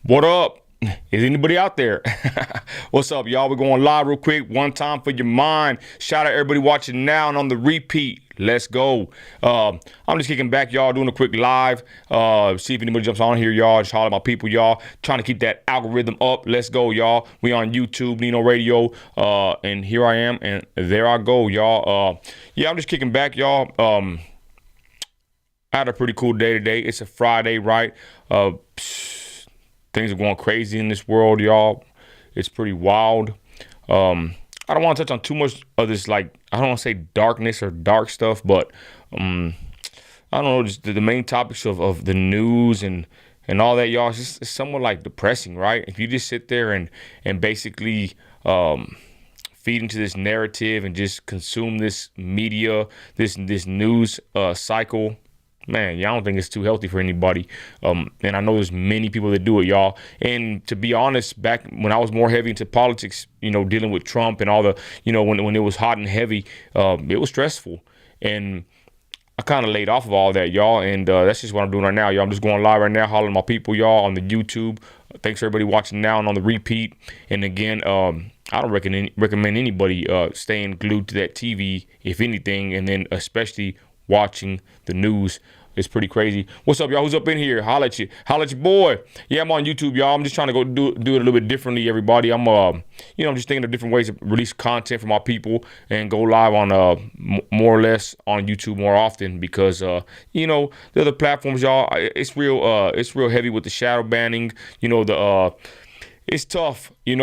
What up? Is anybody out there? What's up, y'all? We're going live real quick. One time for your mind. Shout out everybody watching now and on the repeat. Let's go. I'm just kicking back, y'all, doing a quick live. See if anybody jumps on here, y'all. Just holler at my people, y'all. Trying to keep that algorithm up. Let's go, y'all. We on YouTube, Nino Radio. And here I am, and there I go, y'all. Yeah, I'm just kicking back, y'all. I had a pretty cool day today. It's a Friday, right? Things are going crazy in this world, y'all. It's pretty wild. I don't want to touch on too much of this, like, I don't want to say darkness or dark stuff, but I don't know, just the main topics of the news and all that, y'all. It's somewhat like depressing, right? If you just sit there and basically feed into this narrative and just consume this media, this news cycle. Man, yeah, I don't think it's too healthy for anybody. And I know there's many people that do it, y'all. And to be honest, back when I was more heavy into politics, dealing with Trump and all the, when it was hot and heavy, it was stressful. And I kind of laid off of all that, y'all. And that's just what I'm doing right now, y'all. I'm just going live right now, hollering at my people, y'all, on the YouTube. Thanks for everybody watching now and on the repeat. And again, I don't recommend anybody staying glued to that TV, if anything, and then especially watching the news. It's pretty crazy. What's up, y'all? Who's up in here? Holla at you. Holla at your boy. Yeah, I'm on YouTube, y'all. I'm just trying to go do it a little bit differently, everybody. I'm just thinking of different ways to release content for my people and go live on more or less on YouTube more often because the other platforms, y'all, it's real heavy with the shadow banning. It's tough, and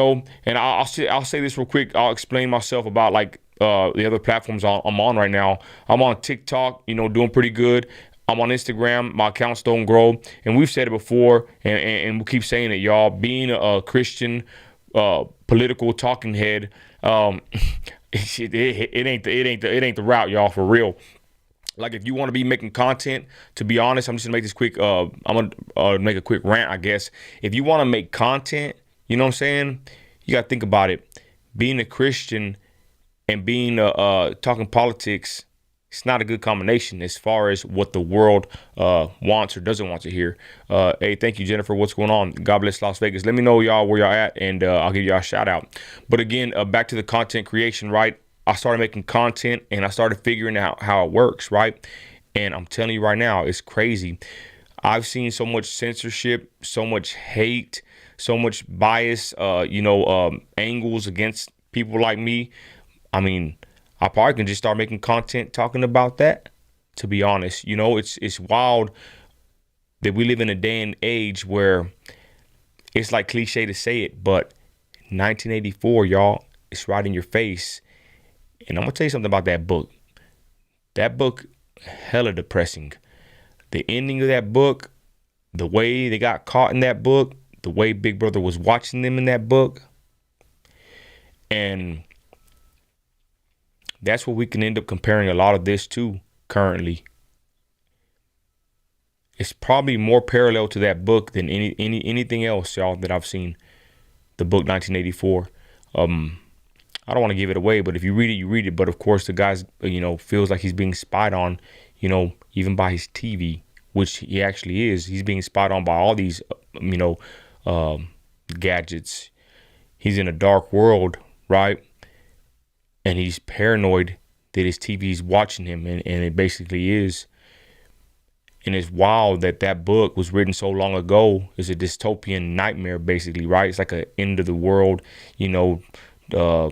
I'll say this real quick. I'll explain myself about like the other platforms I'm on right now. I'm on TikTok, doing pretty good. I'm on Instagram. My accounts don't grow. And we've said it before, and we'll keep saying it, y'all. Being a Christian political talking head, it ain't the route, y'all, for real. Like, if you want to be making content, to be honest, I'm just gonna make this quick. I'm gonna make a quick rant, I guess. If you want to make content, you know what I'm saying? You gotta think about it. Being a Christian and being talking politics, it's not a good combination as far as what the world wants or doesn't want to hear. Hey, thank you, Jennifer. What's going on? God bless Las Vegas. Let me know, y'all, where y'all at, and I'll give y'all a shout out. But again, back to the content creation, right? I started making content and I started figuring out how it works, right? And I'm telling you right now, it's crazy. I've seen so much censorship, so much hate, so much bias, angles against people like me. I mean, I probably can just start making content talking about that, to be honest. It's wild that we live in a day and age where it's like cliche to say it, but 1984, y'all, it's right in your face. And I'm going to tell you something about that book. That book, hella depressing. The ending of that book, the way they got caught in that book, the way Big Brother was watching them in that book. And that's what we can end up comparing a lot of this to currently. It's probably more parallel to that book than anything else, y'all, that I've seen. The book 1984. I don't want to give it away, but if you read it, you read it. But of course, the guy's, feels like he's being spied on, even by his TV, which he actually is. He's being spied on by all these, gadgets. He's in a dark world, right? And he's paranoid that his TV is watching him, and it basically is. And it's wild that book was written so long ago. It's a dystopian nightmare, basically, right? It's like an end of the world, like a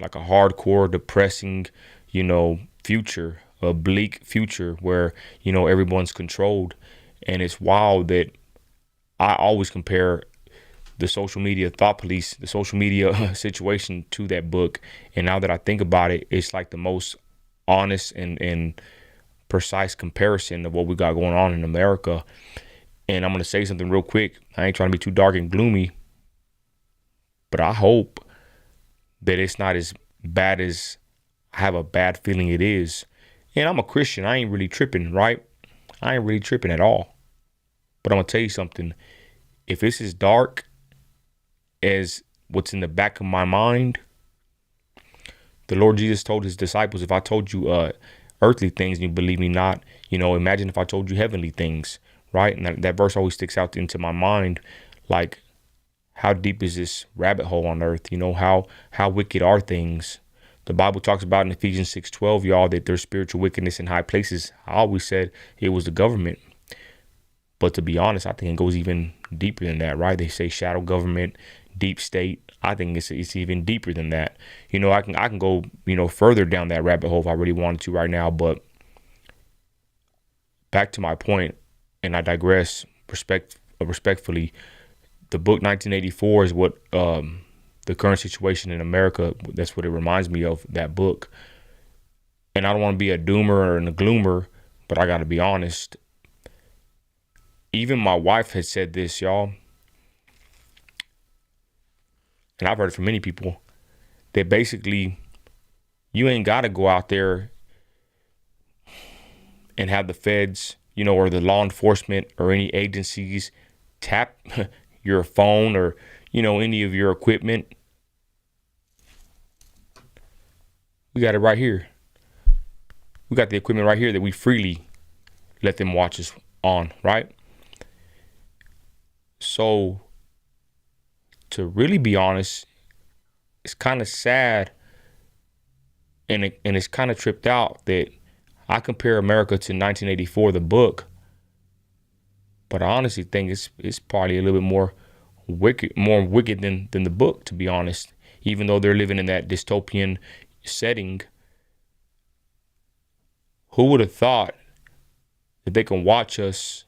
hardcore, depressing, future, a bleak future where, everyone's controlled. And it's wild that I always compare the social media thought police, the social media situation to that book. And now that I think about it, it's like the most honest and precise comparison of what we got going on in America. And I'm going to say something real quick. I ain't trying to be too dark and gloomy, but I hope that it's not as bad as I have a bad feeling it is. And I'm a Christian. I ain't really tripping, right? I ain't really tripping at all. But I'm going to tell you something. If it's as dark as what's in the back of my mind, the Lord Jesus told his disciples, if I told you earthly things and you believe me not, imagine if I told you heavenly things, right? And that verse always sticks out into my mind. Like, how deep is this rabbit hole on earth? How wicked are things? The Bible talks about in Ephesians 6:12, y'all, that there's spiritual wickedness in high places. I always said it was the government. But to be honest, I think it goes even deeper than that, right? They say shadow government, deep state. I think it's even deeper than that. I can go, further down that rabbit hole if I really wanted to right now. But back to my point, and I digress respectfully. The book 1984 is what the current situation in America. That's what it reminds me of, that book. And I don't want to be a doomer and a gloomer, but I got to be honest. Even my wife had said this, y'all, and I've heard it from many people, that basically you ain't got to go out there and have the feds, or the law enforcement or any agencies tap your phone or, any of your equipment. We got it right here. We got the equipment right here that we freely let them watch us on, right? So, to really be honest, it's kind of sad and it's kind of tripped out that I compare America to 1984, the book, but I honestly think it's probably a little bit more wicked than the book, to be honest. Even though they're living in that dystopian setting, who would have thought that they can watch us,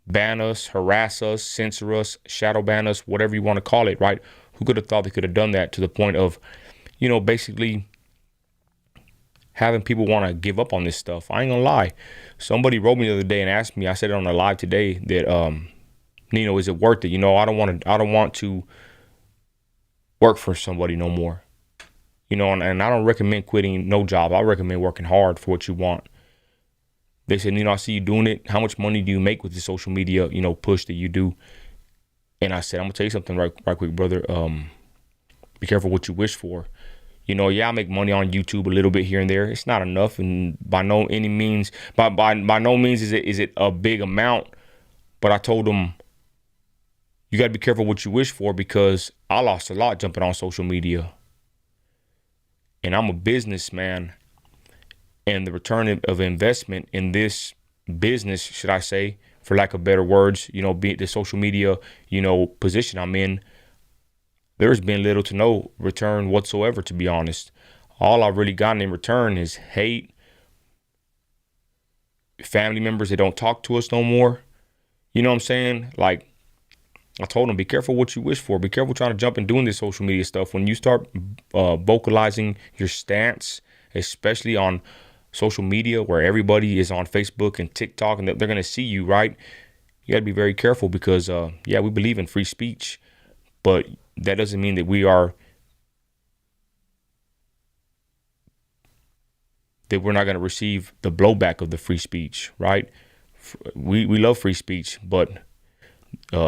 ban us, harass us, censor us, shadow ban us, whatever you want to call it, right? Who could have thought they could have done that to the point of, basically having people want to give up on this stuff? I ain't gonna lie. Somebody wrote me the other day and asked me, I said it on a live today, that Nino, is it worth it? I don't want to work for somebody no more. And I don't recommend quitting no job. I recommend working hard for what you want. They said, I see you doing it. How much money do you make with the social media, push that you do? And I said, I'm gonna tell you something right quick, brother. Be careful what you wish for. I make money on YouTube a little bit here and there. It's not enough, and by no means is it a big amount. But I told them, you got to be careful what you wish for, because I lost a lot jumping on social media, and I'm a businessman, and the return of investment in this business, should I say, for lack of better words, be the social media, position I'm in, there's been little to no return whatsoever, to be honest. All I've really gotten in return is hate, family members that don't talk to us no more. You know what I'm saying? Like, I told them, be careful what you wish for. Be careful trying to jump and doing this social media stuff. When you start vocalizing your stance, especially on social media where everybody is on Facebook and TikTok and they're going to see you, right? You got to be very careful, because, we believe in free speech, but that doesn't mean that we're not going to receive the blowback of the free speech, right? We love free speech, but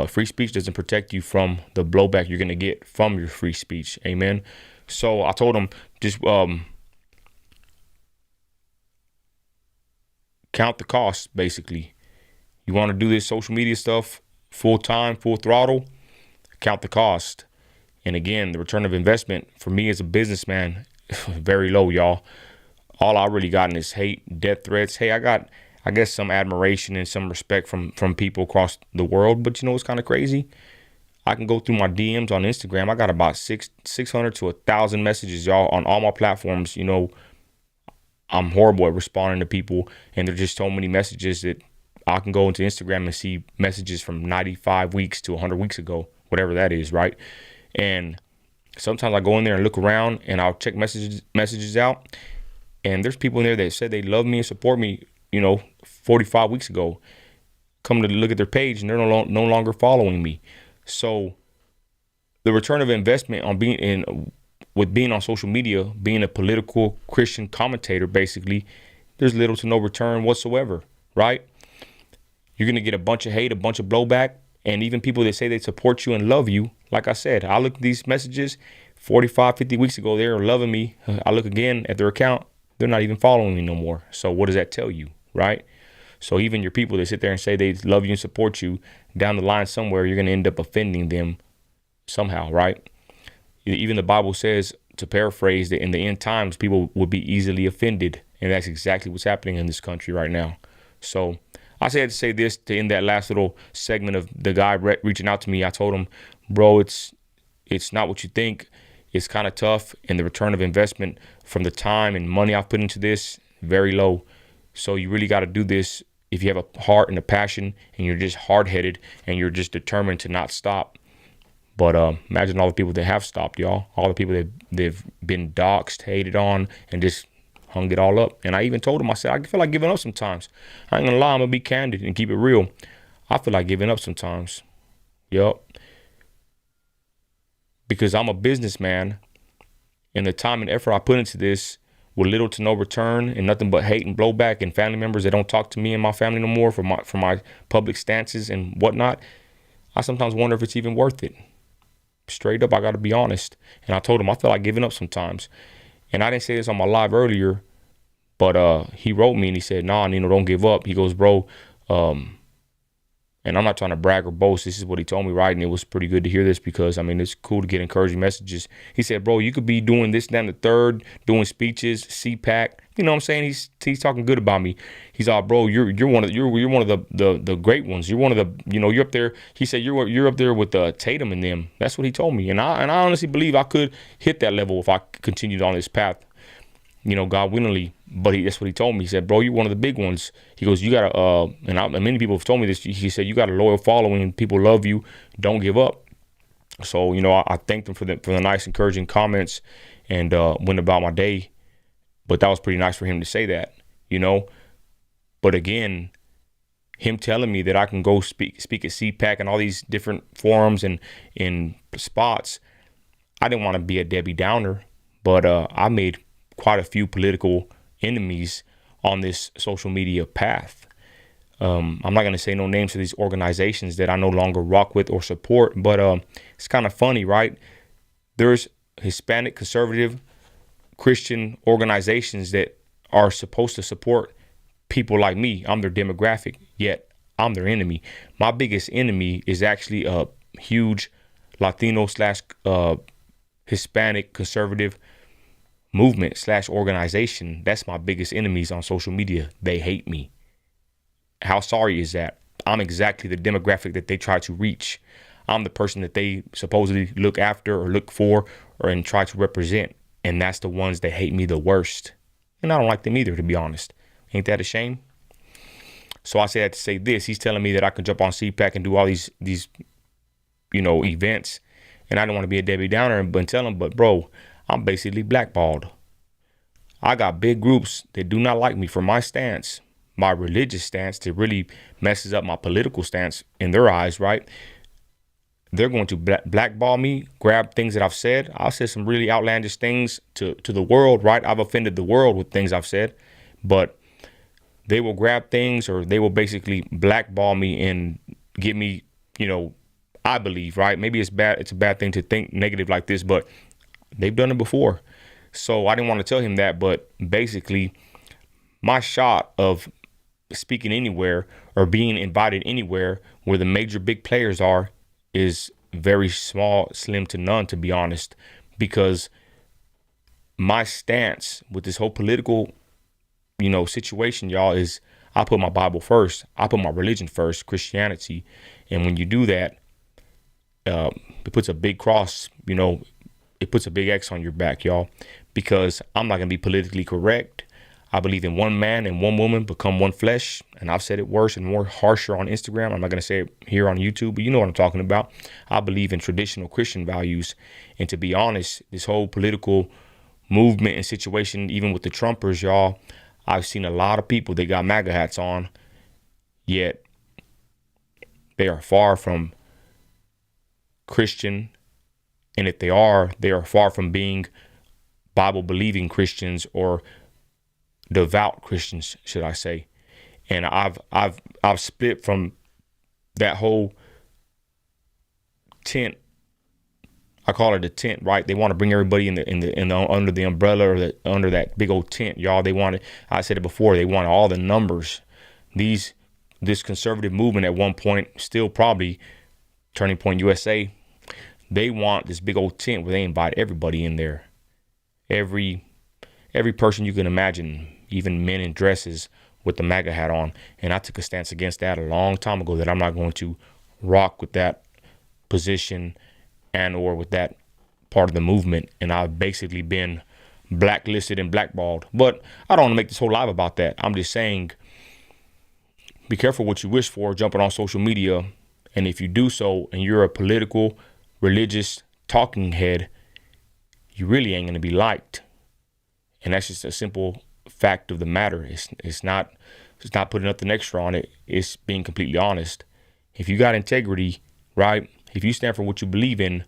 free speech doesn't protect you from the blowback you're going to get from your free speech. Amen. So I told them, just count the cost, basically. You want to do this social media stuff full time, full throttle, count the cost. And again, the return of investment for me as a businessman, very low, y'all. All I really gotten is hate, death threats. Hey, I guess some admiration and some respect from people across the world. But it's kind of crazy. I can go through my DMs on Instagram. I got about 600 to 1,000 messages, y'all, on all my platforms. I'm horrible at responding to people, and there's just so many messages that I can go into Instagram and see messages from 95 weeks to 100 weeks ago, whatever that is, right? And sometimes I go in there and look around, and I'll check messages out, and there's people in there that said they love me and support me, 45 weeks ago. Come to look at their page, and they're no longer following me. So the return of investment on being on social media, being a political Christian commentator, basically, there's little to no return whatsoever, right? You're going to get a bunch of hate, a bunch of blowback, and even people that say they support you and love you. Like I said, I look at these messages 45, 50 weeks ago, they were loving me. I look again at their account, they're not even following me no more. So what does that tell you, right? So even your people that sit there and say they love you and support you, down the line somewhere, you're going to end up offending them somehow, right? Even the Bible says, to paraphrase, that in the end times, people will be easily offended. And that's exactly what's happening in this country right now. So I had to say this to end that last little segment of the guy reaching out to me. I told him, bro, it's not what you think. It's kind of tough. And the return of investment from the time and money I've put into this, very low. So you really got to do this if you have a heart and a passion and you're just hard-headed and you're just determined to not stop. But imagine all the people that have stopped, y'all. All the people that they've been doxxed, hated on, and just hung it all up. And I even told him, I said, I feel like giving up sometimes. I ain't gonna lie, I'm gonna be candid and keep it real. I feel like giving up sometimes. Yup. Because I'm a businessman, and the time and effort I put into this with little to no return and nothing but hate and blowback and family members that don't talk to me and my family no more for my public stances and whatnot, I sometimes wonder if it's even worth it. Straight up, I got to be honest. And I told him I feel like giving up sometimes. And I didn't say this on my live earlier, but he wrote me and he said, nah, Nino, don't give up. He goes, bro, and I'm not trying to brag or boast. This is what he told me, right? And it was pretty good to hear this because, I mean, it's cool to get encouraging messages. He said, bro, you could be doing this, that, and the third, doing speeches, CPAC. You know what I'm saying? He's talking good about me. He's all, bro, you're one of the great ones. You're one of the, you're up there. He said you're up there with Tatum and them. That's what he told me. And I honestly believe I could hit that level if I continued on this path, God willingly. But that's what he told me. He said, bro, you're one of the big ones. He goes, you got to, and many people have told me this. He said, you got a loyal following. People love you. Don't give up. So, I thanked him for the nice, encouraging comments and went about my day. But that was pretty nice for him to say that, But again, him telling me that I can go speak at CPAC and all these different forums and in spots, I didn't want to be a Debbie Downer, but I made quite a few political enemies on this social media path. I'm not going to say no names to these organizations that I no longer rock with or support, but it's kind of funny, right? There's Hispanic, conservative, Christian organizations that are supposed to support people like me. I'm their demographic, yet I'm their enemy. My biggest enemy is actually a huge Latino / Hispanic conservative movement / organization. That's my biggest enemies on social media. They hate me. How sorry is that? I'm exactly the demographic that they try to reach. I'm the person that they supposedly look after or look for and try to represent. And that's the ones that hate me the worst. And I don't like them either, to be honest. Ain't that a shame? So I had to say this. He's telling me that I can jump on CPAC and do all these events. And I don't want to be a Debbie Downer and tell him, but bro, I'm basically blackballed. I got big groups that do not like me for my stance, my religious stance, that really messes up my political stance in their eyes, right? They're going to blackball me, grab things that I've said. I've said some really outlandish things to the world, right? I've offended the world with things I've said, but they will grab things or they will basically blackball me and get me, I believe, right? Maybe it's bad. It's a bad thing to think negative like this, but they've done it before. So I didn't want to tell him that, but basically my shot of speaking anywhere or being invited anywhere where the major big players are is very small, slim to none, to be honest, because my stance with this whole political, situation, y'all, is I put my Bible first. I put my religion first, Christianity. And when you do that, it puts a big cross, it puts a big X on your back, y'all, because I'm not going to be politically correct. I believe in one man and one woman become one flesh. And I've said it worse and more harsher on Instagram. I'm not going to say it here on YouTube, but you know what I'm talking about. I believe in traditional Christian values. And to be honest, this whole political movement and situation, even with the Trumpers, y'all, I've seen a lot of people that got MAGA hats on, yet they are far from Christian. And if they are far from being Bible believing Christians or devout Christians, should I say. And I've split from that whole tent. I call it a tent, right? They want to bring everybody in the under the umbrella or under that big old tent, y'all. I said it before, they want all the numbers. This conservative movement at one point, still probably Turning Point USA, they want this big old tent where they invite everybody in there. Every person you can imagine, even men in dresses with the MAGA hat on. And I took a stance against that a long time ago, that I'm not going to rock with that position and or with that part of the movement. And I've basically been blacklisted and blackballed. But I don't want to make this whole live about that. I'm just saying, be careful what you wish for jumping on social media. And if you do so and you're a political, religious talking head, you really ain't going to be liked. And that's just a simple fact of the matter. It's not putting nothing extra on it. It's being completely honest. If you got integrity, right? If you stand for what you believe in,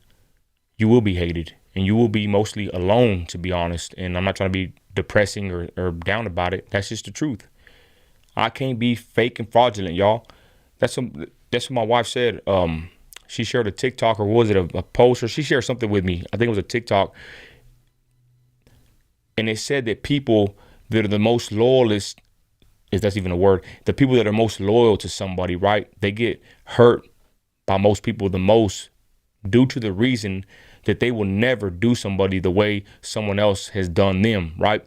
you will be hated, and you will be mostly alone, to be honest. And I'm not trying to be depressing or down about it. That's just the truth. I can't be fake and fraudulent, y'all. That's what my wife said. She shared a TikTok, or was it a post, or she shared something with me. I think it was a TikTok. And it said that people that are the most loyalist, if that's even a word, the people that are most loyal to somebody, right? They get hurt by most people the most due to the reason that they will never do somebody the way someone else has done them, right?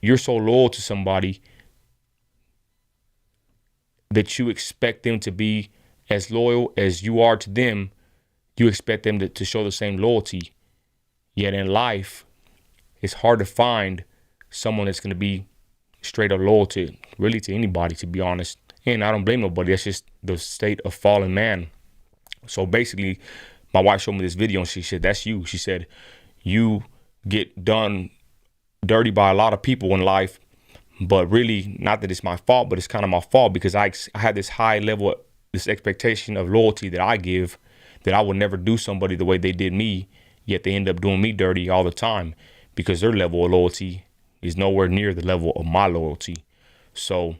You're so loyal to somebody that you expect them to be as loyal as you are to them. You expect them to show the same loyalty. Yet in life, it's hard to find someone that's going to be straight up loyal to anybody, to be honest. And I don't blame nobody. That's just the state of fallen man. So basically, my wife showed me this video and she said, that's you. She said, you get done dirty by a lot of people in life, but really, not that it's my fault, but it's kind of my fault, because I had this high level, this expectation of loyalty that I give, that I would never do somebody the way they did me, yet they end up doing me dirty all the time, because their level of loyalty is nowhere near the level of my loyalty. So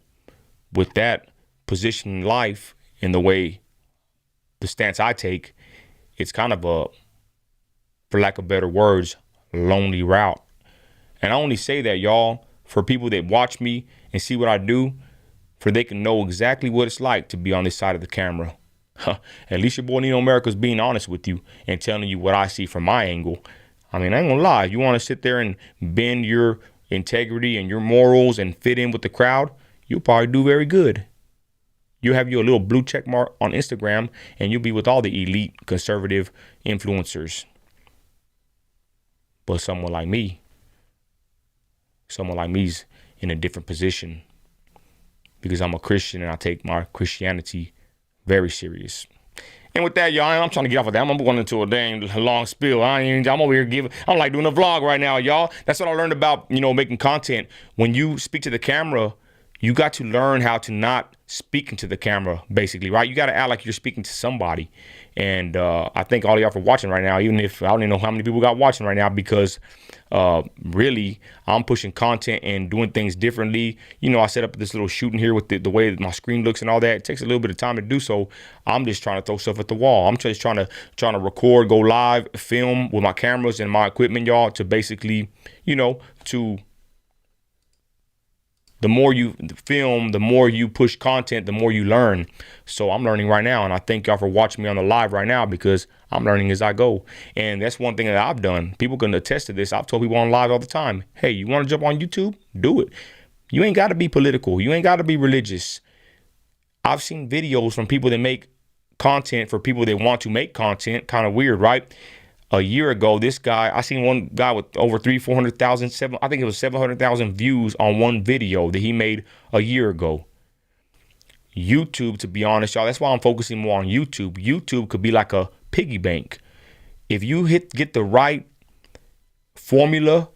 with that position in life and the way, the stance I take, it's kind of a, for lack of better words, lonely route. And I only say that, y'all, for people that watch me and see what I do, for they can know exactly what it's like to be on this side of the camera. At least your boy Nino America's being honest with you and telling you what I see from my angle. I mean, I ain't gonna lie. You want to sit there and bend your integrity and your morals and fit in with the crowd, you'll probably do very good. You'll have your little blue check mark on Instagram, and you'll be with all the elite conservative influencers. But someone like me's in a different position, because I'm a Christian and I take my Christianity very serious. And with that, y'all, I'm trying to get off of that. I'm going into a dang long spiel. I'm over here I'm like doing a vlog right now, y'all. That's what I learned about, making content. When you speak to the camera, you got to learn how to not speak into the camera, basically, right? You got to act like you're speaking to somebody. And I thank all of y'all for watching right now, even if I don't even know how many people got watching right now, because really, I'm pushing content and doing things differently. I set up this little shooting here with the way that my screen looks and all that. It takes a little bit of time to do so. I'm just trying to throw stuff at the wall. I'm just trying to record, go live, film with my cameras and my equipment, y'all, to basically, the more you film, the more you push content, the more you learn. So I'm learning right now, and I thank y'all for watching me on the live right now, because I'm learning as I go. And that's one thing that I've done. People can attest to this. I've told people on live all the time, hey, you want to jump on YouTube? Do it. You ain't got to be political. You ain't got to be religious. I've seen videos from people that make content for people that want to make content. Kind of weird, right? A year ago, I seen one guy with over 400,000, I think it was 700,000 views on one video that he made a year ago. YouTube, to be honest, y'all, that's why I'm focusing more on YouTube. YouTube could be like a piggy bank. If you get the right formula,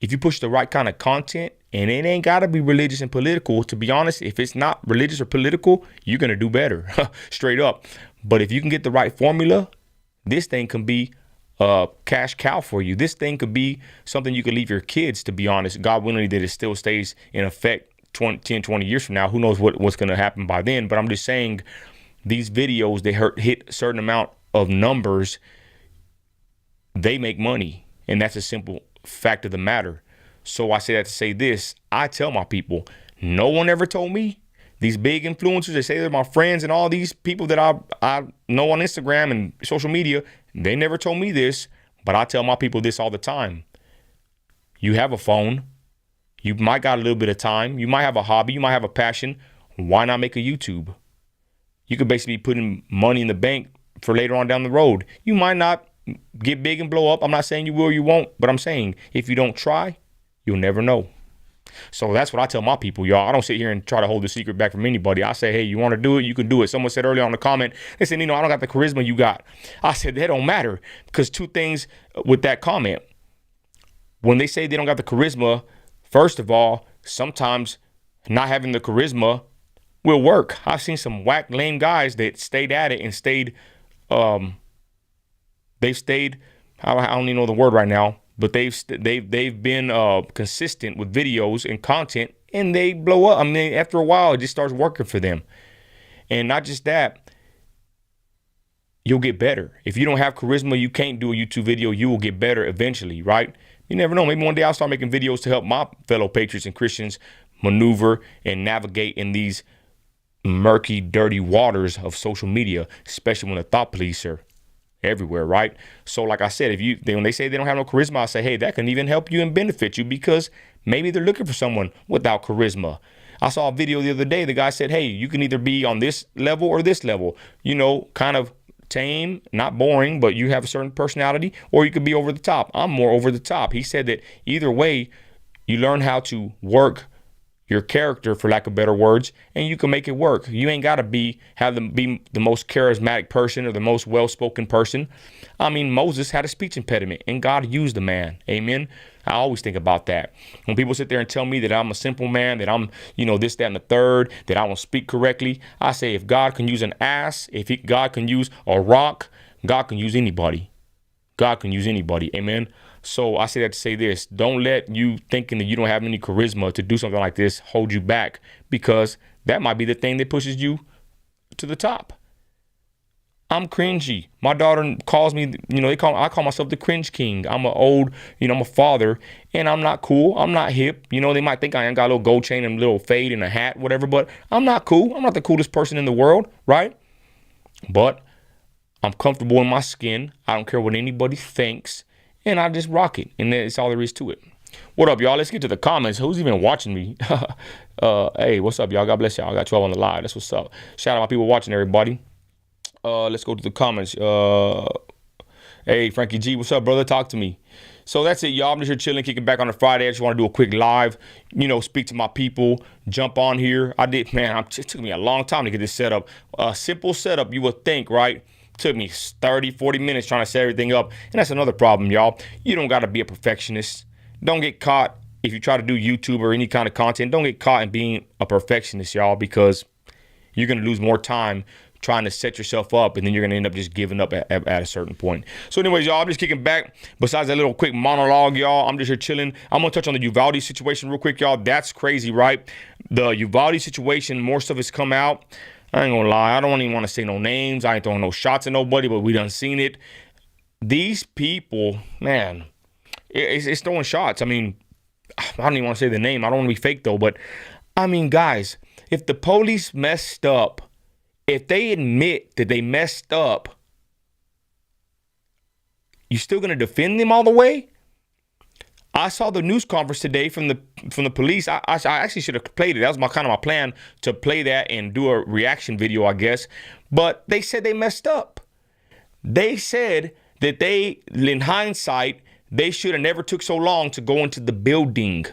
if you push the right kind of content, and it ain't got to be religious and political, to be honest, if it's not religious or political, you're going to do better, straight up. But if you can get the right formula, this thing can be a cash cow for you. This thing could be something you could leave your kids, to be honest. God willing that it still stays in effect 10, 20 years from now. Who knows what's going to happen by then. But I'm just saying, these videos, they hit a certain amount of numbers, they make money. And that's a simple fact of the matter. So I say that to say this. I tell my people, no one ever told me These big influencers, they say they're my friends, and all these people that I know on Instagram and social media, they never told me this, but I tell my people this all the time. You have a phone. You might got a little bit of time. You might have a hobby. You might have a passion. Why not make a YouTube? You could basically be putting money in the bank for later on down the road. You might not get big and blow up. I'm not saying you will or you won't, but I'm saying if you don't try, you'll never know. So that's what I tell my people, y'all. I don't sit here and try to hold the secret back from anybody. I say, hey, you want to do it? You can do it. Someone said earlier on the comment, they said, Nino, I don't got the charisma you got. I said, that don't matter, because two things with that comment. When they say they don't got the charisma, first of all, sometimes not having the charisma will work. I've seen some whack, lame guys that stayed at it and stayed, they've stayed, I don't even know the word right now, but they've been consistent with videos and content, and they blow up. I mean, after a while, it just starts working for them. And not just that, you'll get better. If you don't have charisma, you can't do a YouTube video. You will get better eventually, right? You never know. Maybe one day I'll start making videos to help my fellow patriots and Christians maneuver and navigate in these murky, dirty waters of social media, especially when the thought police are everywhere, right? So like I said, when they say they don't have no charisma, I say, hey, that can even help you and benefit you, because maybe they're looking for someone without charisma. I saw a video the other day. The guy said, hey, you can either be on this level or this level, kind of tame, not boring, but you have a certain personality, or you could be over the top. I'm more over the top. He said that either way, you learn how to work your character, for lack of better words, and you can make it work. You ain't got to be the most charismatic person or the most well-spoken person. I mean, Moses had a speech impediment, and God used the man. Amen. I always think about that. When people sit there and tell me that I'm a simple man, that I'm, this, that, and the third, that I don't speak correctly, I say, if God can use an ass, God can use a rock, God can use anybody. God can use anybody. Amen. So I say that to say this: don't let you thinking that you don't have any charisma to do something like this hold you back, because that might be the thing that pushes you to the top. I'm cringy. My daughter calls me, I call myself the cringe king. I'm I'm a father, and I'm not cool. I'm not hip. They might think I ain't got a little gold chain and a little fade and a hat, whatever, but I'm not cool. I'm not the coolest person in the world, right? But I'm comfortable in my skin. I don't care what anybody thinks. And I just rock it. And that's all there is to it. What up, y'all? Let's get to the comments. Who's even watching me? Hey, what's up, y'all? God bless y'all. I got 12 on the live. That's what's up. Shout out my people watching, everybody. Let's go to the comments. Hey, Frankie G, what's up, brother? Talk to me. So that's it, y'all. I'm just here chilling, kicking back on a Friday. I just want to do a quick live, speak to my people, jump on here. It took me a long time to get this set up. A simple setup, you would think, right? Took me 30, 40 minutes trying to set everything up. And that's another problem, y'all. You don't got to be a perfectionist. Don't get caught if you try to do YouTube or any kind of content. Don't get caught in being a perfectionist, y'all, because you're going to lose more time trying to set yourself up, and then you're going to end up just giving up at a certain point. So anyways, y'all, I'm just kicking back. Besides that little quick monologue, y'all, I'm just here chilling. I'm going to touch on the Uvalde situation real quick, y'all. That's crazy, right? The Uvalde situation, more stuff has come out. I ain't gonna lie, I don't even want to say no names. I ain't throwing no shots at nobody, but we done seen it. These people, man, it's throwing shots. I mean, I don't even want to say the name. I don't want to be fake though, but I mean, guys, if the police messed up, if they admit that they messed up, you still gonna defend them all the way? I saw the news conference today from the police. I actually should have played it. That was my plan to play that and do a reaction video, I guess. But they said they messed up. They said that in hindsight, they should have never took so long to go into the building.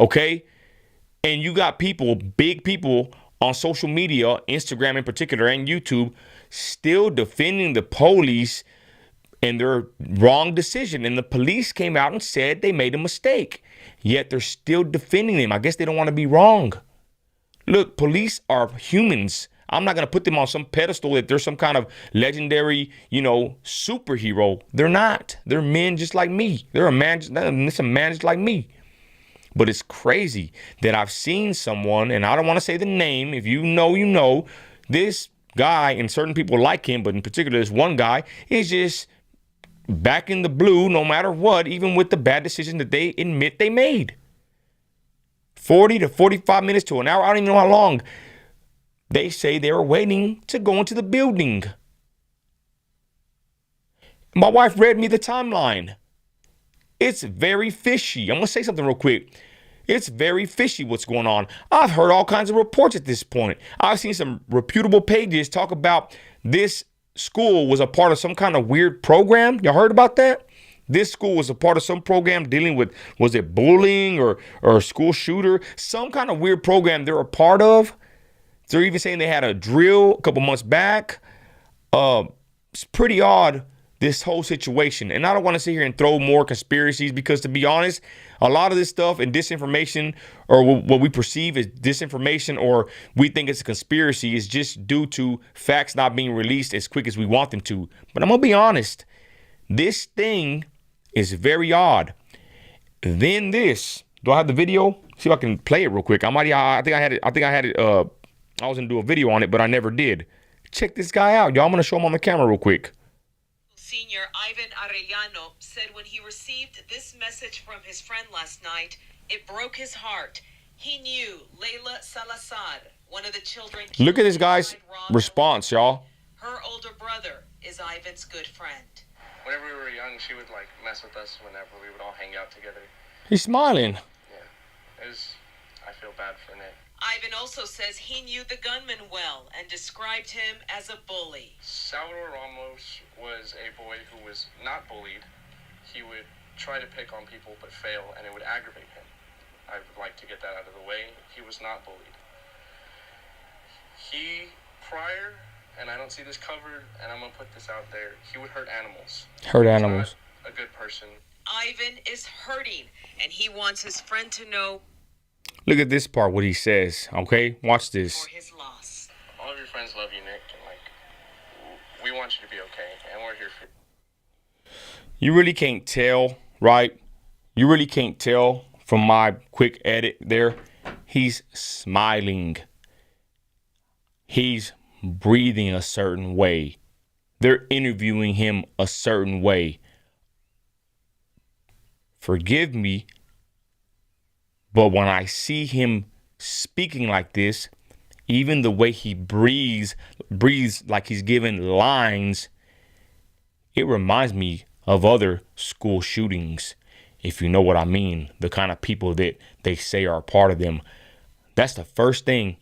Okay? And you got people, big people on social media, Instagram in particular, and YouTube, still defending the police and their wrong decision. And the police came out and said they made a mistake. Yet they're still defending them. I guess they don't want to be wrong. Look, police are humans. I'm not going to put them on some pedestal that they're some kind of legendary, superhero. They're not. They're men just like me. They're a man just like me. But it's crazy that I've seen someone, and I don't want to say the name. If you know, this guy and certain people like him, but in particular, this one guy is just back in the blue no matter what, even with the bad decision that they admit they made. 40 to 45 minutes to an hour. I don't even know how long. They say they were waiting to go into the building. My wife read me the timeline. It's very fishy. I'm going to say something real quick. It's very fishy what's going on. I've heard all kinds of reports at this point. I've seen some reputable pages talk about this school was a part of some kind of weird program. Y'all heard about that? This school was a part of some program dealing with, was it bullying or a school shooter? Some kind of weird program they're a part of. They're even saying they had a drill a couple months back. It's pretty odd, this whole situation. And I don't want to sit here and throw more conspiracies because, to be honest, a lot of this stuff and disinformation, or what we perceive as disinformation, or we think it's a conspiracy, is just due to facts not being released as quick as we want them to. But I'm going to be honest. This thing is very odd. Then this. Do I have the video? See if I can play it real quick. I think I had it. I was going to do a video on it, but I never did. Check this guy out, y'all. I'm going to show him on the camera real quick. Senior Ivan Arellano said when he received this message from his friend last night, it broke his heart. He knew Layla Salazar, one of the children. Look at this guy's response, y'all. Her older brother is Ivan's good friend. Whenever we were young, she would like mess with us whenever we would all hang out together. He's smiling. Yeah. I feel bad for Nick. Ivan also says he knew the gunman well and described him as a bully. Salvador Ramos was a boy who was not bullied. He would try to pick on people but fail, and it would aggravate him. I would like to get that out of the way. He was not bullied. He, prior, and I don't see this covered, and I'm going to put this out there, he would hurt animals. Hurt animals. Not a good person. Ivan is hurting, and he wants his friend to know. Look at this part, what he says, okay? Watch this. For his loss. All of your friends love you, Nick, and we want you to be okay, and we're here for you. You really can't tell, right? You really can't tell from my quick edit there. He's smiling. He's breathing a certain way. They're interviewing him a certain way. Forgive me, but when I see him speaking like this, even the way he breathes like he's giving lines, it reminds me of other school shootings, if you know what I mean. The kind of people that they say are a part of them. That's the first thing,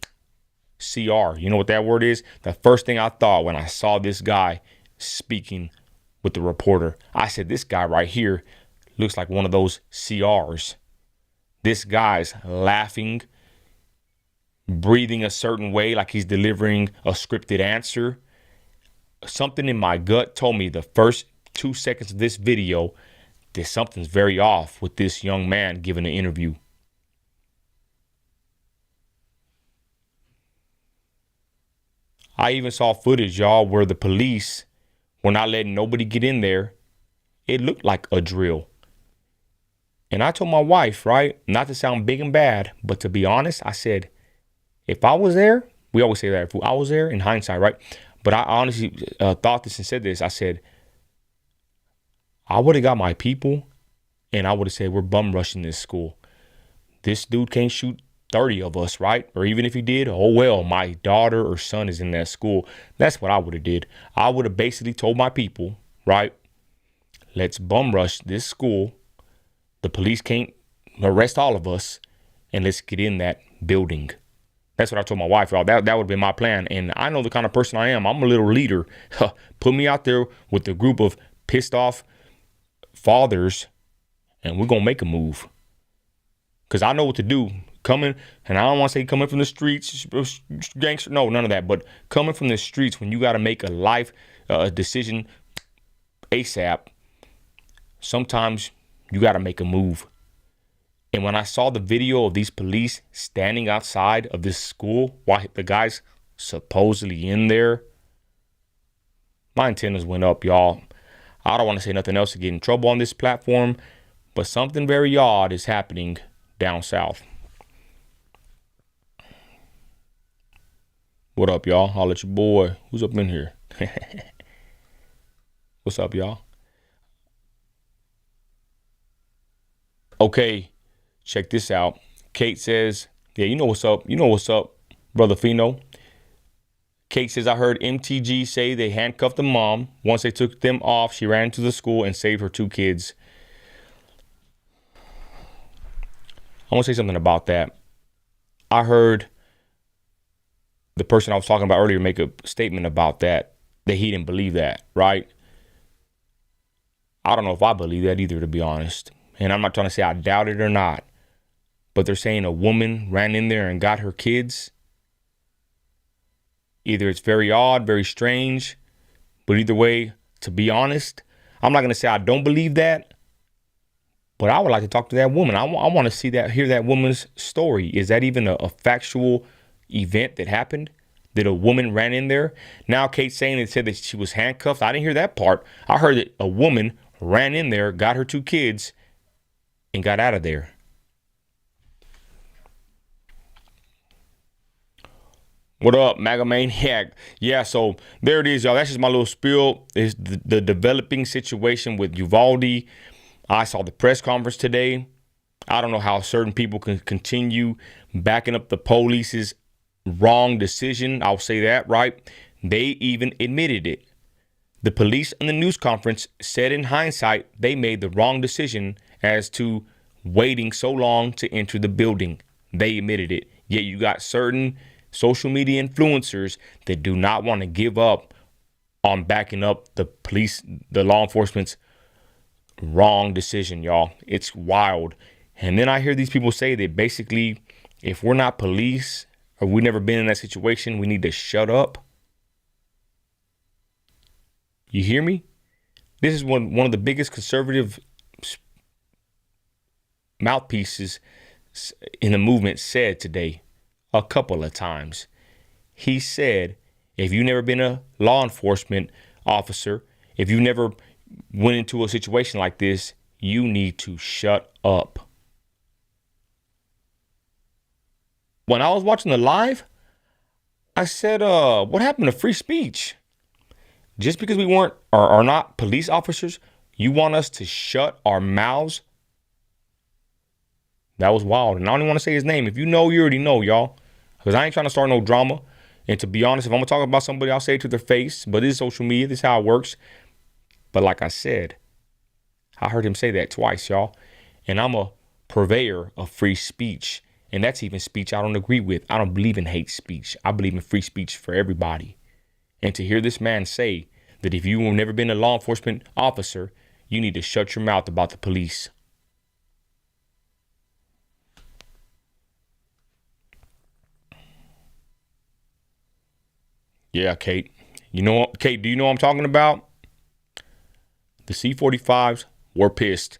CR. You know what that word is? The first thing I thought when I saw this guy speaking with the reporter. I said, this guy right here looks like one of those CRs. This guy's laughing, breathing a certain way like he's delivering a scripted answer. Something in my gut told me the first 2 seconds of this video that something's very off with this young man giving an interview. I even saw footage, y'all, where the police were not letting nobody get in there. It looked like a drill. And I told my wife, right, not to sound big and bad, but to be honest, I said, if I was there, we always say that, if I was there in hindsight, right? But I honestly thought this and said this. I said, I would have got my people and I would have said, we're bum rushing this school. This dude can't shoot 30 of us, right? Or even if he did, oh well, my daughter or son is in that school. That's what I would have did. I would have basically told my people, right, let's bum rush this school. The police can't arrest all of us, and let's get in that building. That's what I told my wife, y'all. That would have been my plan. And I know the kind of person I am. I'm a little leader. Put me out there with a group of pissed off fathers, and we're going to make a move. Because I know what to do. Coming, and I don't want to say coming from the streets, gangster. No, none of that. But coming from the streets, when you got to make a life decision ASAP, sometimes you got to make a move. And when I saw the video of these police standing outside of this school while the guy's supposedly in there, my antennas went up, y'all. I don't want to say nothing else to get in trouble on this platform, but something very odd is happening down south. What up, y'all? Holla at your boy. Who's up in here? What's up, y'all? Okay, check this out. Kate says, yeah, you know what's up. You know what's up, Brother Fino. Kate says, I heard MTG say they handcuffed the mom. Once they took them off, she ran to the school and saved her 2 kids. I want to say something about that. I heard the person I was talking about earlier make a statement about that he didn't believe that, right? I don't know if I believe that either, to be honest. And I'm not trying to say I doubt it or not. But they're saying a woman ran in there and got her kids. Either it's very odd, very strange. But either way, to be honest, I'm not going to say I don't believe that. But I would like to talk to that woman. I want to hear that woman's story. Is that even a factual event that happened? That a woman ran in there? Now Kate's saying it said that she was handcuffed. I didn't hear that part. I heard that a woman ran in there, got her 2 kids, and got out of there. What up, MAGA Maniac? Yeah, so there it is, y'all. That's just my little spiel. It's the developing situation with Uvalde. I saw the press conference today. I don't know how certain people can continue backing up the police's wrong decision. I'll say that, right? They even admitted it. The police in the news conference said in hindsight they made the wrong decision as to waiting so long to enter the building. They admitted it. Yet you got certain social media influencers that do not want to give up on backing up the police, the law enforcement's wrong decision, y'all. It's wild. And then I hear these people say that basically, if we're not police or we've never been in that situation, we need to shut up. You hear me? This is one of the biggest conservative mouthpieces in the movement said today a couple of times. He said, if you've never been a law enforcement officer, if you never went into a situation like this, you need to shut up. When I was watching the live, I said, what happened to free speech? Just because we weren't or are not police officers, you want us to shut our mouths? That was wild. And I don't even want to say his name. If you know, you already know, y'all. Because I ain't trying to start no drama. And to be honest, if I'm going to talk about somebody, I'll say it to their face. But this is social media. This is how it works. But like I said, I heard him say that twice, y'all. And I'm a purveyor of free speech. And that's even speech I don't agree with. I don't believe in hate speech. I believe in free speech for everybody. And to hear this man say that if you have never been a law enforcement officer, you need to shut your mouth about the police. Yeah, Kate. You know what, Kate, do you know what I'm talking about? The C-45s were pissed.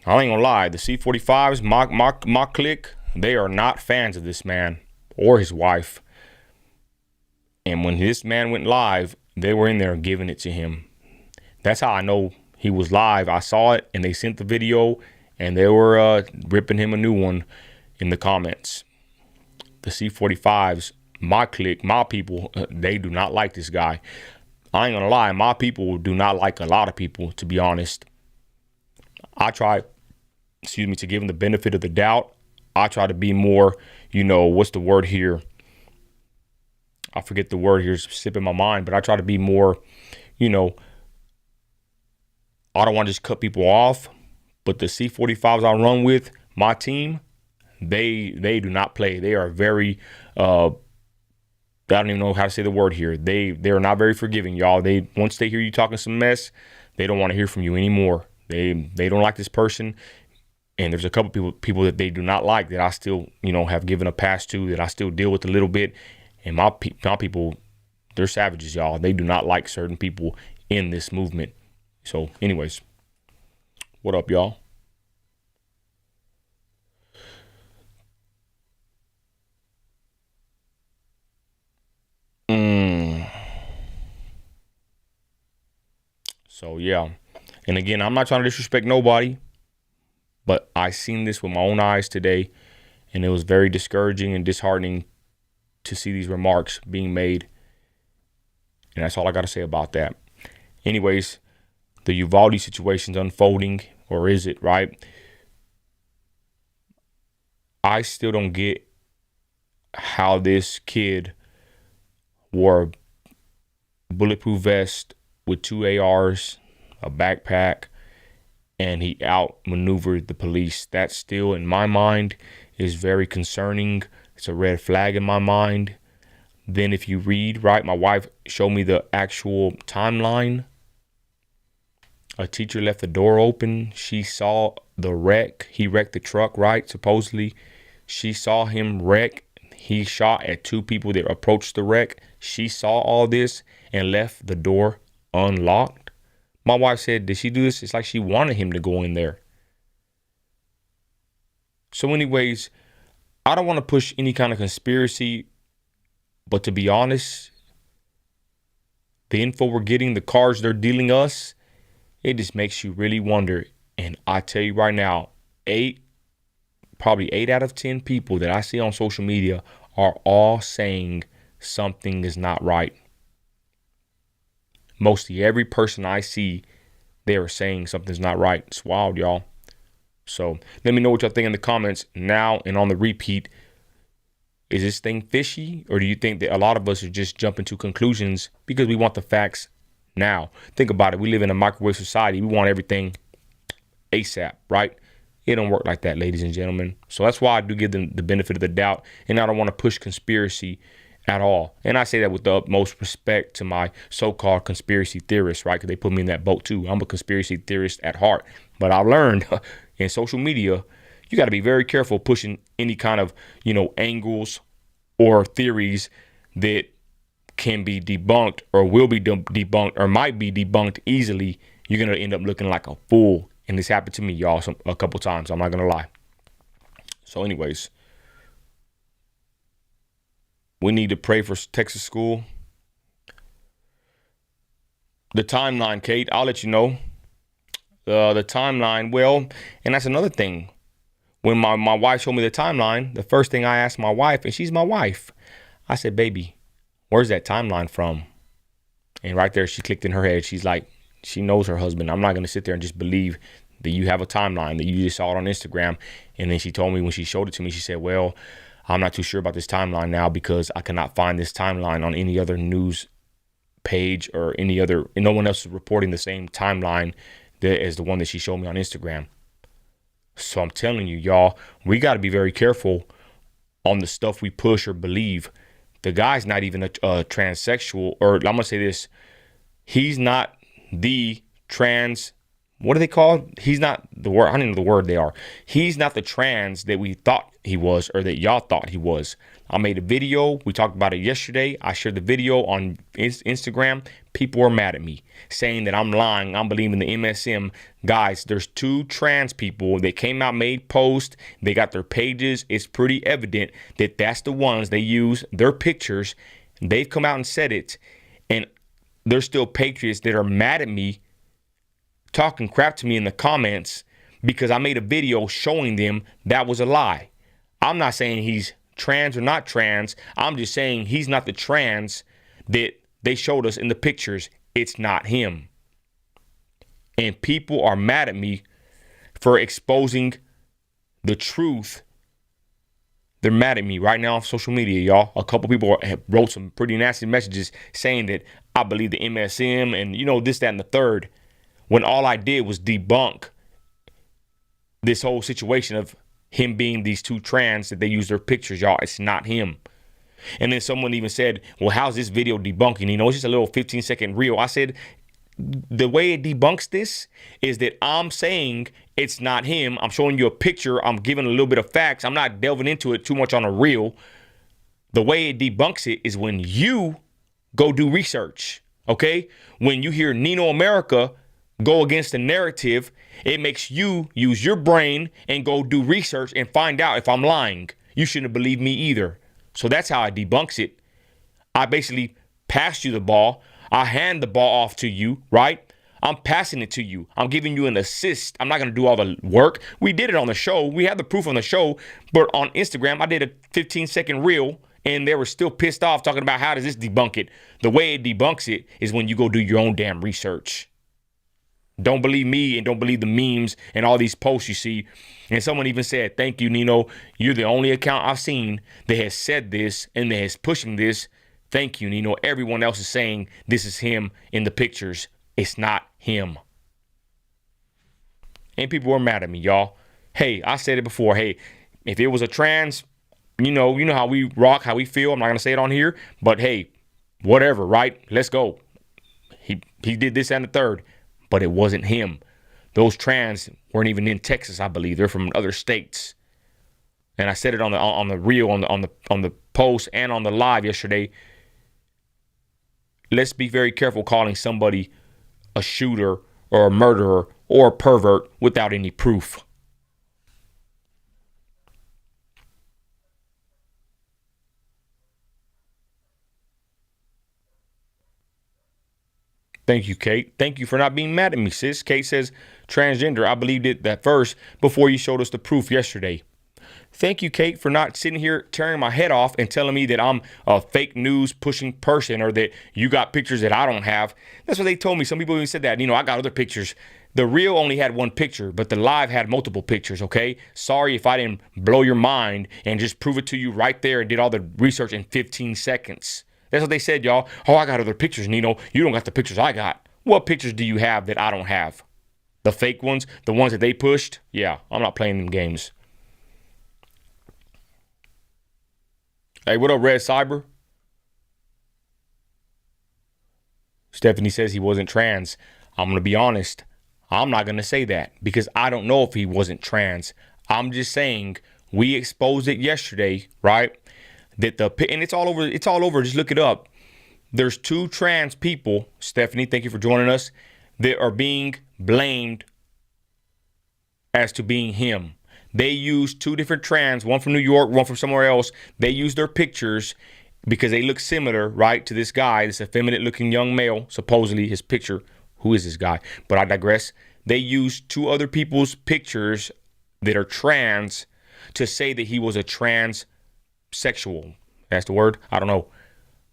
I ain't gonna lie. The C-45s, my clique, they are not fans of this man or his wife. And when this man went live, they were in there giving it to him. That's how I know he was live. I saw it and they sent the video and they were ripping him a new one in the comments. The C-45s, my clique, my people, they do not like this guy. I ain't gonna lie, my people do not like a lot of people, to be honest. I try, to give them the benefit of the doubt. I try to be more, what's the word here? I forget the word here, it's slipping my mind, but I try to be more, I don't want to just cut people off. But the C-45s I run with, my team, they do not play. They are very, I don't even know how to say the word here. They are not very forgiving, y'all. Once they hear you talking some mess, they don't want to hear from you anymore. They don't like this person. And there's a couple people that they do not like that I still, have given a pass to, that I still deal with a little bit. And my people, they're savages, y'all. They do not like certain people in this movement. So anyways, what up, y'all? So yeah. And again, I'm not trying to disrespect nobody, but I seen this with my own eyes today, and it was very discouraging and disheartening to see these remarks being made. And that's all I got to say about that. Anyways, the Uvalde situation's unfolding, or is it, right? I still don't get how this kid wore a bulletproof vest with 2 ARs, a backpack, and he outmaneuvered the police. That still, in my mind, is very concerning. It's a red flag in my mind. Then if you read, right, my wife showed me the actual timeline. A teacher left the door open. She saw the wreck. He wrecked the truck, right? Supposedly, she saw him wreck. He shot at 2 people that approached the wreck. She saw all this and left the door unlocked. My wife said, did she do this? It's like she wanted him to go in there. So anyways, I don't want to push any kind of conspiracy, but to be honest, the info we're getting, the cards they're dealing us, it just makes you really wonder. And I tell you right now, probably 8 out of 10 people that I see on social media are all saying something is not right. Mostly every person I see, they are saying something's not right. It's wild, y'all. So let me know what y'all think in the comments now and on the repeat. Is this thing fishy, or do you think that a lot of us are just jumping to conclusions because we want the facts now? Think about it. We live in a microwave society. We want everything ASAP, right? It don't work like that, ladies and gentlemen. So that's why I do give them the benefit of the doubt, and I don't want to push conspiracy at all. And I say that with the utmost respect to my so-called conspiracy theorists, right? Because they put me in that boat too. I'm a conspiracy theorist at heart. But I learned in social media, you got to be very careful pushing any kind of, angles or theories that can be debunked or will be debunked or might be debunked easily. You're going to end up looking like a fool. And this happened to me, y'all, a couple times. I'm not going to lie. So anyways, we need to pray for Texas school. The timeline, Kate, I'll let you know. The timeline, well, and that's another thing. When my wife showed me the timeline, the first thing I asked my wife, and she's my wife, I said, baby, where's that timeline from? And right there, she clicked in her head. She's like, she knows her husband. I'm not going to sit there and just believe that you have a timeline, that you just saw it on Instagram. And then she told me when she showed it to me, she said, well, I'm not too sure about this timeline now because I cannot find this timeline on any other news page or any other, and no one else is reporting the same timeline as the one that she showed me on Instagram. So I'm telling you, y'all, we got to be very careful on the stuff we push or believe. The guy's not even a transsexual, or I'm going to say this. He's not the trans, what are they called? He's not the word. I don't even know the word they are. He's not the trans that we thought he was or that y'all thought he was. I made a video. We talked about it yesterday. I shared the video on Instagram. People are mad at me saying that I'm lying. I'm believing the MSM. Guys, there's 2 trans people that came out, made posts. They got their pages. It's pretty evident that that's the ones they use their pictures. They've come out and said it. And there's still patriots that are mad at me, talking crap to me in the comments because I made a video showing them that was a lie. I'm not saying he's trans or not trans. I'm just saying he's not the trans that they showed us in the pictures. It's not him. And people are mad at me for exposing the truth. They're mad at me right now on social media, y'all. A couple people have wrote some pretty nasty messages saying that I believe the MSM and, this, that, and the third, when all I did was debunk this whole situation of him being these 2 trans that they use their pictures, y'all. It's not him. And then someone even said, well, how's this video debunking? It's just a little 15-second reel. I said, the way it debunks this is that I'm saying it's not him. I'm showing you a picture. I'm giving a little bit of facts. I'm not delving into it too much on a reel. The way it debunks it is when you go do research, okay? When you hear Nino America go against the narrative, it makes you use your brain and go do research and find out if I'm lying. You shouldn't believe me either. So that's how I debunks it. I basically pass you the ball. I hand the ball off to you, right? I'm passing it to you. I'm giving you an assist. I'm not going to do all the work. We did it on the show. We have the proof on the show. But on Instagram, I did a 15-second reel, and they were still pissed off talking about how does this debunk it. The way it debunks it is when you go do your own damn research. Don't believe me and don't believe the memes and all these posts you see. And someone even said, thank you, Nino. You're the only account I've seen that has said this and that is pushing this. Thank you, Nino. Everyone else is saying this is him in the pictures. It's not him. And people were mad at me, y'all. Hey, I said it before. Hey, if it was a trans, you know how we rock, how we feel. I'm not going to say it on here. But hey, whatever, right? Let's go. He did this and the third. But it wasn't him. Those trans weren't even in Texas, I believe. They're from other states. And I said it on the reel, on the post, and on the live yesterday. Let's be very careful calling somebody a shooter or a murderer or a pervert without any proof. Thank you, Kate. Thank you for not being mad at me, sis. Kate says, transgender. I believed it at first before you showed us the proof yesterday. Thank you, Kate, for not sitting here tearing my head off and telling me that I'm a fake news pushing person or that you got pictures that I don't have. That's what they told me. Some people even said that. I got other pictures. The reel only had one picture, but the live had multiple pictures, okay? Sorry if I didn't blow your mind and just prove it to you right there and did all the research in 15 seconds. That's what they said, y'all. Oh, I got other pictures, Nino. You don't got the pictures I got. What pictures do you have that I don't have? The fake ones? The ones that they pushed? Yeah, I'm not playing them games. Hey, what up, Red Cyber? Stephanie says he wasn't trans. I'm going to be honest. I'm not going to say that because I don't know if he wasn't trans. I'm just saying we exposed it yesterday, right? And it's all over. Just look it up. There's 2 trans people, Stephanie, thank you for joining us, that are being blamed as to being him. They used 2 different trans, one from New York, one from somewhere else. They used their pictures because they look similar, right, to this guy, this effeminate looking young male, supposedly his picture. Who is this guy? But I digress. They used 2 other people's pictures that are trans to say that he was a transsexual. That's the word? I don't know.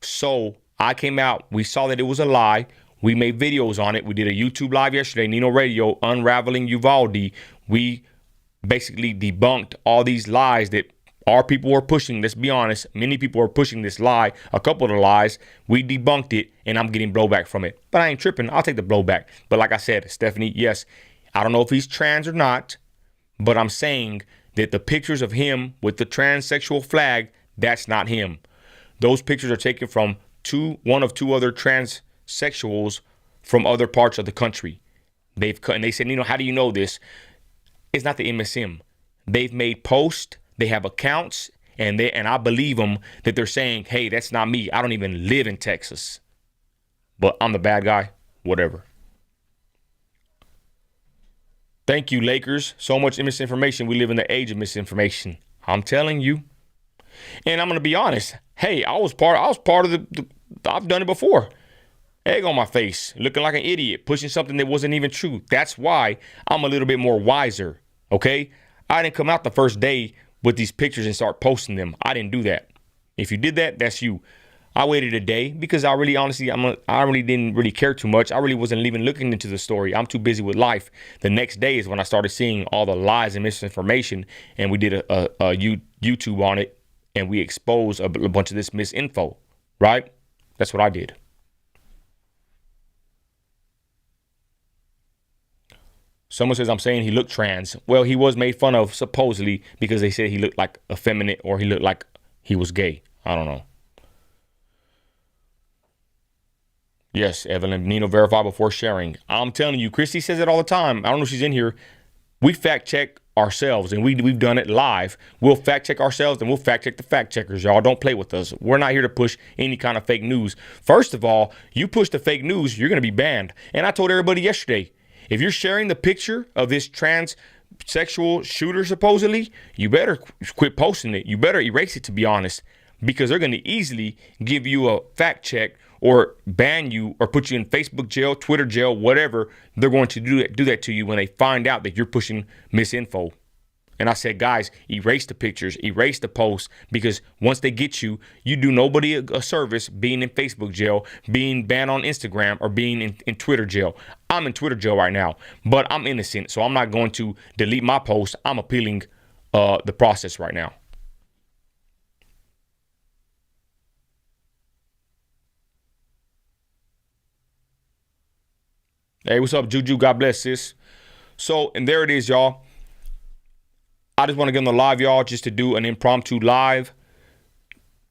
So I came out. We saw that it was a lie. We made videos on it. We did a YouTube live yesterday, Nino Radio, Unraveling Uvalde. We basically debunked all these lies that our people were pushing. Let's be honest. Many people are pushing this lie. A couple of the lies. We debunked it, and I'm getting blowback from it. But I ain't tripping. I'll take the blowback. But like I said, Stephanie, yes, I don't know if he's trans or not, but I'm saying that the pictures of him with the transsexual flag, that's not him. Those pictures are taken from one of two other transsexuals from other parts of the country. They've cut, and they said, how do you know this? It's not the MSM. They've made posts. They have accounts, and I believe them that they're saying, hey, that's not me. I don't even live in Texas, but I'm the bad guy. Whatever. Thank you, Lakers. So much misinformation. We live in the age of misinformation. I'm telling you. And I'm gonna be honest. Hey, I was part of the I've done it before. Egg on my face, looking like an idiot, pushing something that wasn't even true. That's why I'm a little bit more wiser. Okay, I didn't come out the first day with these pictures and start posting them. I didn't do that. If you did that, that's you. I waited a day because I really didn't really care too much. I really wasn't even looking into the story. I'm too busy with life. The next day is when I started seeing all the lies and misinformation, and we did a YouTube on it, and we exposed a bunch of this misinfo, right? That's what I did. Someone says I'm saying he looked trans. Well, he was made fun of supposedly because they said he looked like effeminate or he looked like he was gay. I don't know. Yes, Evelyn, Nino, verify before sharing. I'm telling you, Christy says it all the time. I don't know if she's in here. We fact check ourselves, and we've done it live. We'll fact check ourselves, and we'll fact check the fact checkers. Y'all don't play with us. We're not here to push any kind of fake news. First of all, you push the fake news, you're going to be banned. And I told everybody yesterday, if you're sharing the picture of this transsexual shooter, supposedly, you better quit posting it. You better erase it, to be honest, because they're going to easily give you a fact check or ban you or put you in Facebook jail, Twitter jail, whatever. They're going to do that to you when they find out that you're pushing misinfo. And I said, guys, erase the pictures, erase the posts, because once they get you, you do nobody a service being in Facebook jail, being banned on Instagram, or being in Twitter jail. I'm in Twitter jail right now, but I'm innocent, so I'm not going to delete my post. I'm appealing the process right now. Hey, what's up, Juju? God bless, sis. So, and there it is, y'all. I just want to get on the live, y'all, just to do an impromptu live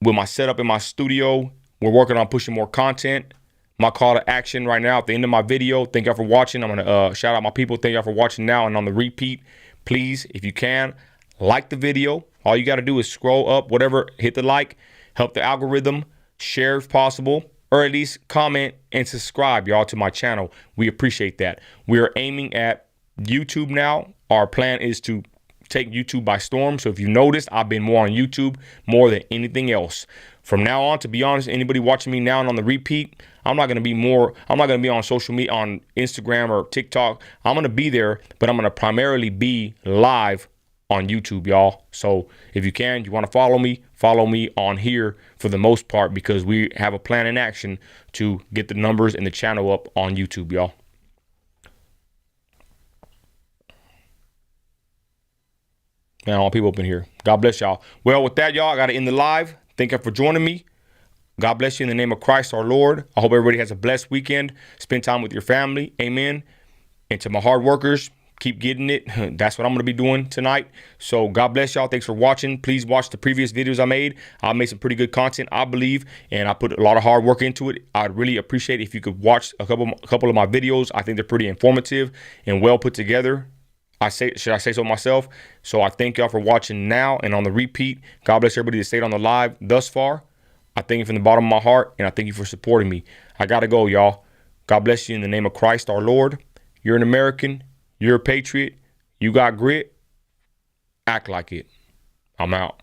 with my setup in my studio. We're working on pushing more content. My call to action right now at the end of my video. Thank y'all for watching. I'm going to shout out my people. Thank y'all for watching now. And on the repeat, please, if you can, like the video. All you got to do is scroll up, whatever, hit the like, help the algorithm, share if possible, or at least comment and subscribe, y'all, to my channel. We appreciate that. We are aiming at YouTube now. Our plan is to take YouTube by storm. So if you noticed, I've been more on YouTube more than anything else. From now on, to be honest, anybody watching me now and on the repeat, I'm not going to be on social media, on Instagram or TikTok. I'm going to be there, but I'm going to primarily be live on YouTube, y'all. So if you can, you want to follow me on here for the most part, because we have a plan in action to get the numbers and the channel up on YouTube, y'all. Man, all people up in here. God bless y'all. Well, with that, y'all, I got to end the live. Thank you for joining me. God bless you in the name of Christ our Lord. I hope everybody has a blessed weekend. Spend time with your family. Amen. And to my hard workers, keep getting it. That's what I'm going to be doing tonight. So God bless y'all. Thanks for watching. Please watch the previous videos I made. I made some pretty good content, I believe, and I put a lot of hard work into it. I'd really appreciate it if you could watch a couple of my videos. I think they're pretty informative and well put together. Should I say so myself? So I thank y'all for watching now and on the repeat. God bless everybody that stayed on the live thus far. I thank you from the bottom of my heart, and I thank you for supporting me. I got to go, y'all. God bless you in the name of Christ our Lord. You're an American. You're a patriot. You got grit. Act like it. I'm out.